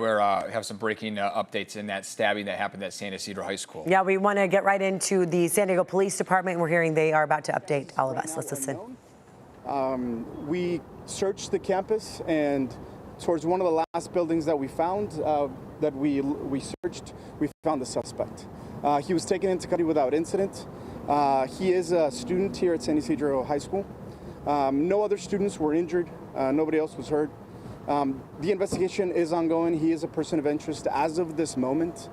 We have some breaking updates in that stabbing that happened at San Ysidro High School. Yeah, we want to get right into the San Diego Police Department. We're hearing they are about to update all of us. Let's listen. We searched the campus, and towards one of the last buildings that we found, that we searched, we found the suspect. He was taken into custody without incident. He is a student here at San Ysidro High School. No other students were injured. Nobody else was hurt. The investigation is ongoing. He is a person of interest as of this moment.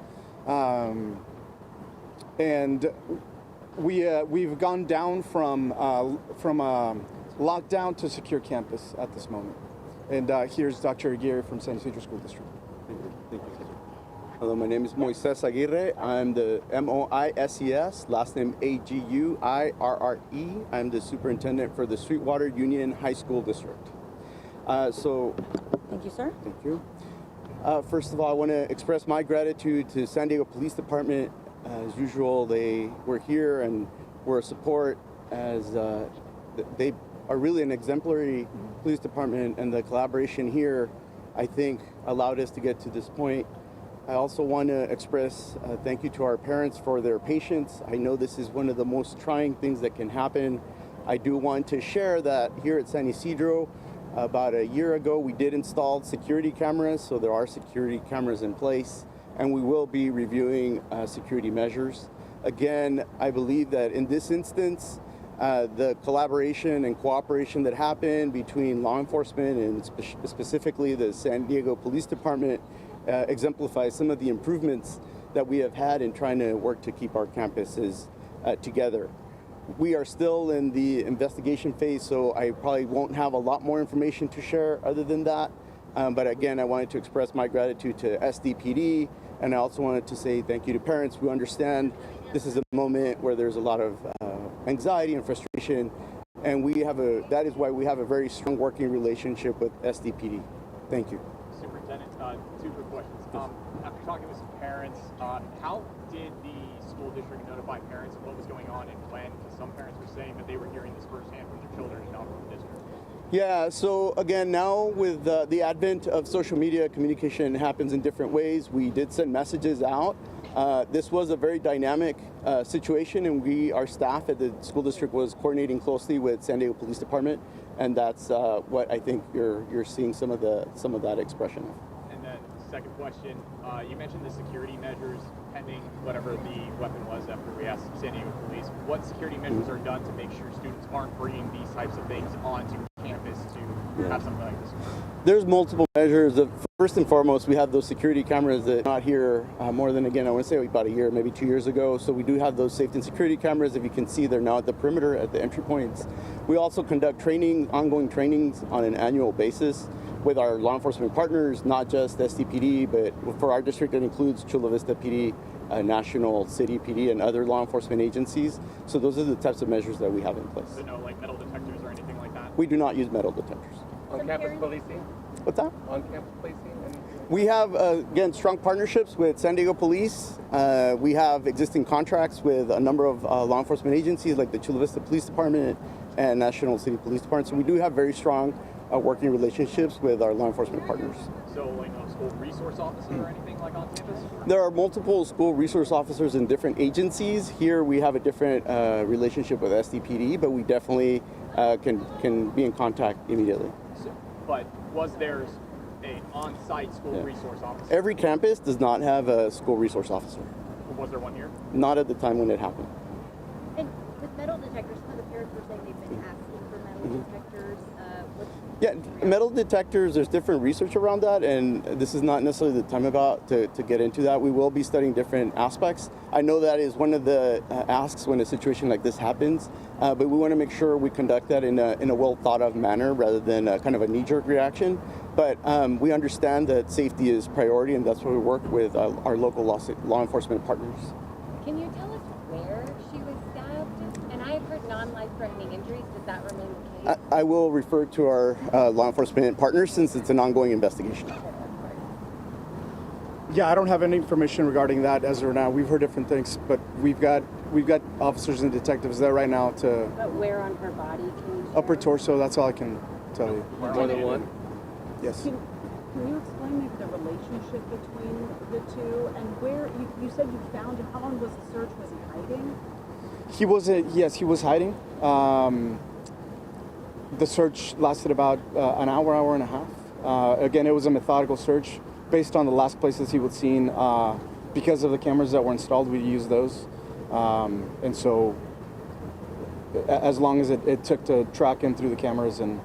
And we've gone down from lockdown to secure campus at this moment. And here's Dr. Aguirre from San Ysidro School District. Thank you. Hello, my name is Moises Aguirre. I'm the M-O-I-S-E-S, last name A-G-U-I-R-R-E. I'm the superintendent for the Sweetwater Union High School District. Thank you, sir. Thank you. First of all, I want to express my gratitude to San Diego Police Department. As usual, they were here and were a support, as they are really an exemplary police department, and the collaboration here, I think, allowed us to get to this point. I also want to express thank you to our parents for their patience. I know this is one of the most trying things that can happen. I do want to share that here at San Ysidro, about a year ago, we did install security cameras, so there are security cameras in place, and we will be reviewing security measures. Again, I believe that in this instance, the collaboration and cooperation that happened between law enforcement and specifically the San Diego Police Department exemplifies some of the improvements that we have had in trying to work to keep our campuses together. We are still in the investigation phase, so I probably won't have a lot more information to share other than that. But again, I wanted to express my gratitude to SDPD, and I also wanted to say thank you to parents. We understand this is a moment where there's a lot of anxiety and frustration, and that is why we have a very strong working relationship with SDPD. Thank you. Superintendent, two quick questions. After talking with some parents, how did the school district notify parents of what was going on and when? Because some parents were saying that they were hearing this firsthand from their children and not from the district. Yeah, so again, now with the advent of social media, communication happens in different ways. We did send messages out. This was a very dynamic situation, and our staff at the school district was coordinating closely with San Diego Police Department, and that's what I think you're seeing some of that expression of. And then second question, you mentioned the security measures pending whatever the weapon was after we asked San Diego Police. What security measures are done to make sure students aren't bringing these types of things onto campus to have something like this? There's multiple measures. First and foremost, we have those security cameras that are not here more than, again, I want to say about a year, maybe 2 years ago. So we do have those safety and security cameras. If you can see, they're now at the perimeter at the entry points. We also conduct ongoing trainings on an annual basis with our law enforcement partners, not just SDPD, but for our district it includes Chula Vista PD, National City PD, and other law enforcement agencies. So those are the types of measures that we have in place. So no like metal detectors or anything like that? We do not use metal detectors. On-campus policing? What's that? On-campus policing? We have, again, strong partnerships with San Diego Police. We have existing contracts with a number of law enforcement agencies like the Chula Vista Police Department and National City Police Department. So we do have very strong working relationships with our law enforcement partners. So like a school resource officer or anything like on campus? There are multiple school resource officers in different agencies. Here we have a different relationship with SDPD, but we definitely can be in contact immediately. But was there an on-site school resource officer? Every campus does not have a school resource officer. Was there one here? Not at the time when it happened. And with metal detectors, some of the parents were saying they've been asking for metal detectors. Yeah, metal detectors, there's different research around that, and this is not necessarily the time to get into that. We will be studying different aspects. I know that is one of the asks when a situation like this happens, but we want to make sure we conduct that in a well thought of manner rather than kind of a knee-jerk reaction. But we understand that safety is priority, and that's why we work with our local law enforcement partners. Can you tell us where she was stabbed? And I have heard non-life-threatening injuries. Does that remain the case? I will refer to our law enforcement partners since it's an ongoing investigation. Yeah, I don't have any information regarding that as of now. We've heard different things, but we've got officers and detectives there right now to. But where on her body? Can you share? Upper torso. That's all I can tell you. More than one? Yes. can you explain maybe the relationship between the two and where you said you found him? How long was the search? Was he hiding? He was, yes, he was hiding. The search lasted about an hour, hour and a half. Again, it was a methodical search based on the last places he was seen. Because of the cameras that were installed, we used those. And so as long as it took to track him through the cameras, and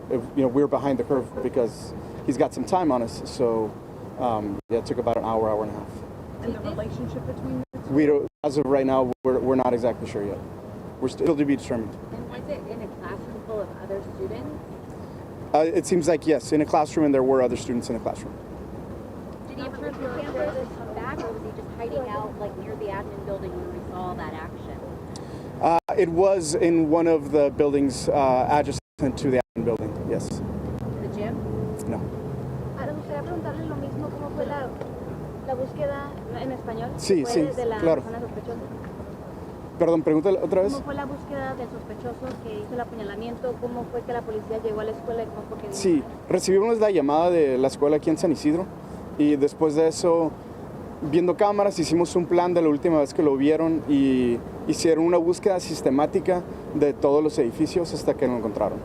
we were behind the curve because he's got some time on us. So yeah, it took about an hour, hour and a half. And the relationship between the two? We don't, as of right now, we're not exactly sure yet. We're still to be determined. And was it in a classroom full of other students? It seems like yes, in a classroom, and there were other students in the classroom. Did he ever come back, or was he just hiding out like near the admin building when we saw all that action? It was in one of the buildings adjacent to the admin building. Yes. The gym? No. Ahora me gustaría preguntarle lo mismo, ¿cómo fue la búsqueda En español? Sí, ¿Fue sí, de la claro. persona sospechosa? Perdón, pregúntale otra vez. ¿Cómo fue la búsqueda del sospechoso que hizo el apuñalamiento? ¿Cómo fue que la policía llegó a la escuela y cómo fue que vino? Sí, recibimos la llamada de la escuela aquí en San Ysidro y después de eso, viendo cámaras, hicimos un plan de la última vez que lo vieron y hicieron una búsqueda sistemática de todos los edificios hasta que lo encontraron.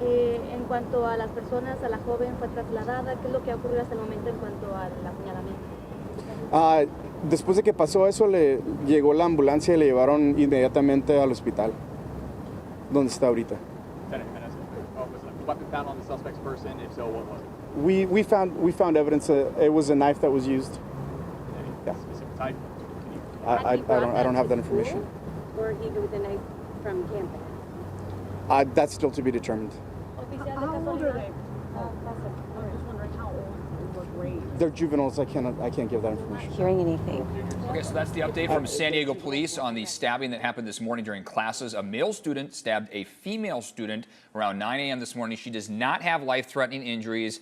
En cuanto a las personas, a la joven fue trasladada, ¿qué es lo que ha ocurrido hasta el momento en cuanto al apuñalamiento? Después de que pasó eso, le llegó la ambulancia y le llevaron inmediatamente al hospital, donde está ahorita. Was the weapon found on the suspect's person? If so, what was it? We found evidence that it was a knife that was used. Any specific type? I don't have that information. Or he with a knife from campus? That's still to be determined. How old are they? I'm just wondering how old and what grade. They're juveniles. I can't give that information. Hearing anything. Okay, so that's the update from San Diego police on the stabbing that happened this morning during classes. A male student stabbed a female student around 9 a.m. this morning. She does not have life-threatening injuries.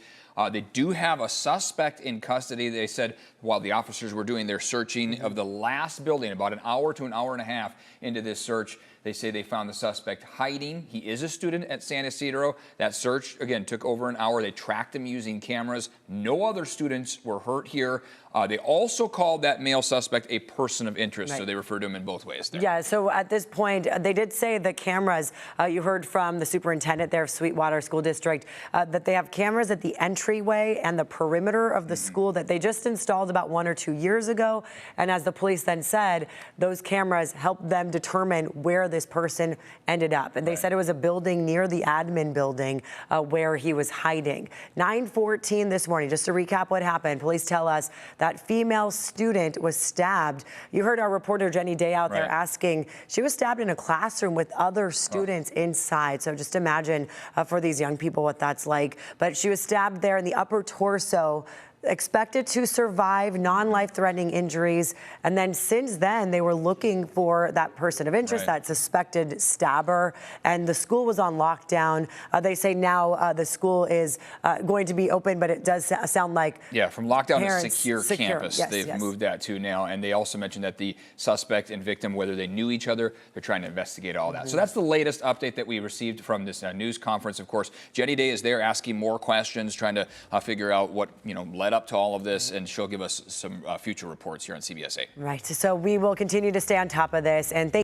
They do have a suspect in custody. They said while the officers were doing their searching of the last building, about an hour to an hour and a half into this search, they say they found the suspect hiding. He is a student at San Ysidro. That search, again, took over an hour. They tracked him using cameras. No other students were hurt here. They also called that male suspect a person of interest, so they referred to him in both ways there. Yeah, so at this point, they did say the cameras, you heard from the superintendent there of Sweetwater School District, that they have cameras at the entryway and the perimeter of the school that they just installed about 1 or 2 years ago. And as the police then said, those cameras helped them determine where this person ended up. And they said it was a building near the admin building where he was hiding. 9:14 this morning, just to recap what happened, police tell us that female student was stabbed. You heard our reporter Jenny Day out there asking, she was stabbed in a classroom with other students inside. So just imagine for these young people what that's like. But she was stabbed there in the upper torso, expected to survive non-life-threatening injuries. And then since then, they were looking for that person of interest, that suspected stabber. And the school was on lockdown. They say now the school is going to be open, but it does sound like from lockdown to secure campus. They've moved that to now. And they also mentioned that the suspect and victim, whether they knew each other, they're trying to investigate all that. So that's the latest update that we received from this news conference. Of course, Jenny Day is there asking more questions, trying to figure out what led up to all of this, and she'll give us some future reports here on CBS 8. Right. So we will continue to stay on top of this. And thank